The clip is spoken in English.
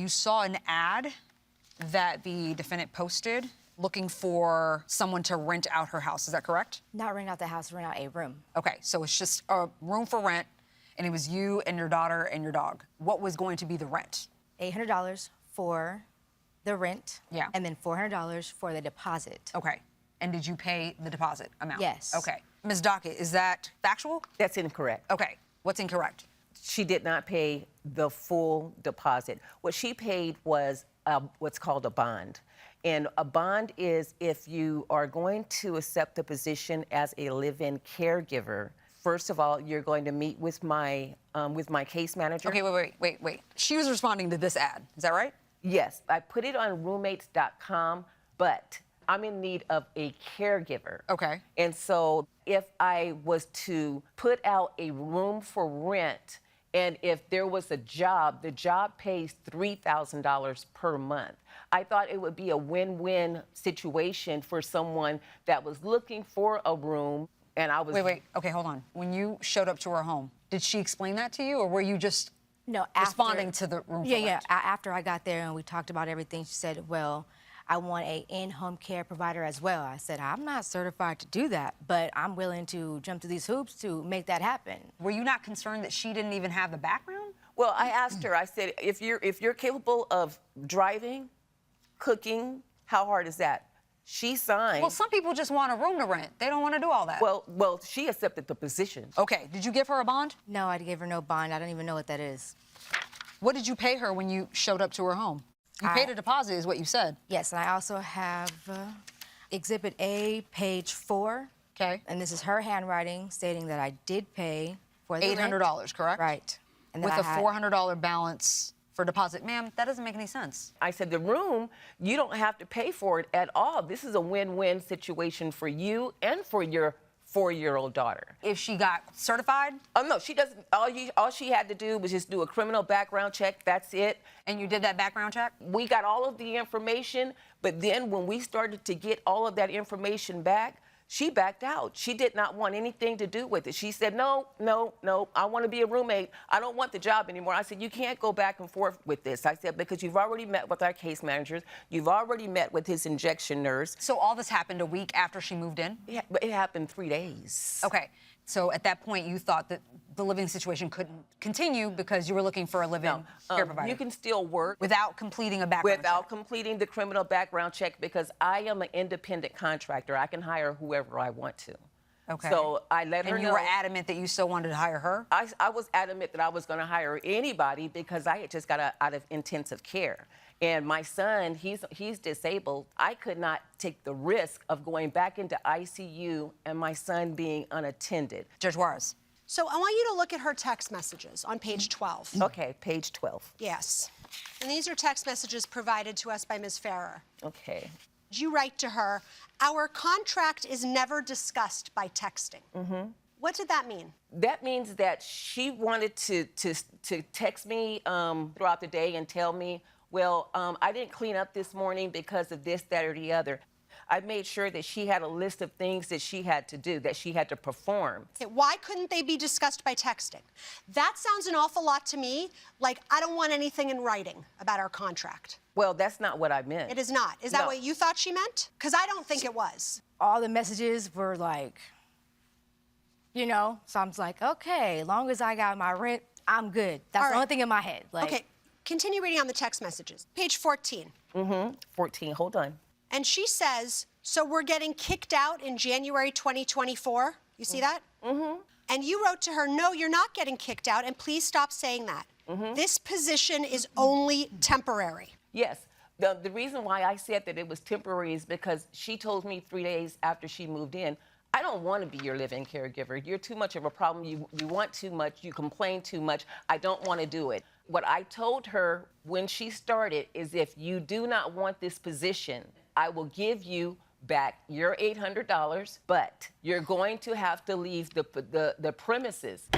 you saw an ad that the defendant posted looking for someone to rent out her house. Is that correct? Not rent out the house, rent out a room. Okay, so it's just a room for rent, and it was you and your daughter and your dog. What was going to be the rent? $800 for the rent. Yeah. And then $400 for the deposit. Okay. And did you pay the deposit amount? Yes. Okay. Ms. Dockett, is that factual? That's incorrect. Okay. What's incorrect? She did not pay the full deposit. What she paid was what's called a bond. And a bond is if you are going to accept the position as a live-in caregiver. First of all, you're going to meet with my case manager. Okay, wait. She was responding to this ad. Is that right? Yes, I put it on roommates.com, but I'm in need of a caregiver. Okay. And so if I was to put out a room for rent, and if there was a job, the job pays $3,000 per month. I thought it would be a win-win situation for someone that was looking for a room, and I was... Wait. Okay, hold on. When you showed up to her home, did she explain that to you, or were you just responding to the room for rent? Yeah. After I got there and we talked about everything, she said, well, I want a in-home care provider as well. I said, I'm not certified to do that, but I'm willing to jump through these hoops to make that happen. Were you not concerned that she didn't even have the background? Well, I asked her, I said, if you're capable of driving, cooking, how hard is that? She signed. Well, some people just want a room to rent. They don't want to do all that. Well, she accepted the position. Okay, did you give her a bond? No, I gave her no bond. I don't even know what that is. What did you pay her when you showed up to her home? You paid a deposit, is what you said. Yes, and I also have Exhibit A, page 4. Okay. And this is her handwriting stating that I did pay for the $800, rent. correct? Right. And with a $400 balance for deposit. Ma'am, that doesn't make any sense. I said, the room, you don't have to pay for it at all. This is a win-win situation for you and for your 4-year-old daughter. If she got certified? Oh, no, she doesn't. All she had to do was just do a criminal background check. That's it. And you did that background check? We got all of the information, but then when we started to get all of that information back, she backed out. She did not want anything to do with it. She said, no, I want to be a roommate. I don't want the job anymore. I said, you can't go back and forth with this. I said, because you've already met with our case managers. You've already met with his injection nurse. So all this happened a week after she moved in? Yeah, but it happened 3 days. Okay. So at that point, you thought that the living situation couldn't continue because you were looking for a living care provider. You can still work. Without completing a background check. Without completing the criminal background check, because I am an independent contractor. I can hire whoever I want to. Okay. So I let her know. And you were adamant that you still wanted to hire her? I was adamant that I was going to hire anybody because I had just got out of intensive care. And my son, he's disabled. I could not take the risk of going back into ICU and my son being unattended. Judge Juarez. So I want you to look at her text messages on page 12. Okay, page 12. Yes. And these are text messages provided to us by Ms. Farrer. Okay. You write to her, our contract is never discussed by texting. Mm-hmm. What did that mean? That means that she wanted to text me throughout the day and tell me, well, I didn't clean up this morning because of this, that, or the other. I made sure that she had a list of things that she had to do, that she had to perform. Okay, why couldn't they be discussed by texting? That sounds an awful lot to me like I don't want anything in writing about our contract. Well, that's not what I meant. It is not. Is that what you thought she meant? Because I don't think it was. All the messages were like, so I'm like, okay, as long as I got my rent, I'm good. That's the only thing in my head. Like, okay, continue reading on the text messages. Page 14. 14, hold on. And she says, so we're getting kicked out in January 2024. You see that? Mm-hmm. And you wrote to her, no, you're not getting kicked out, and please stop saying that. Mm-hmm. This position is only temporary. Yes. The reason why I said that it was temporary is because she told me 3 days after she moved in, I don't want to be your living caregiver. You're too much of a problem. You want too much. You complain too much. I don't want to do it. What I told her when she started is if you do not want this position, I will give you back your $800, but you're going to have to leave the premises.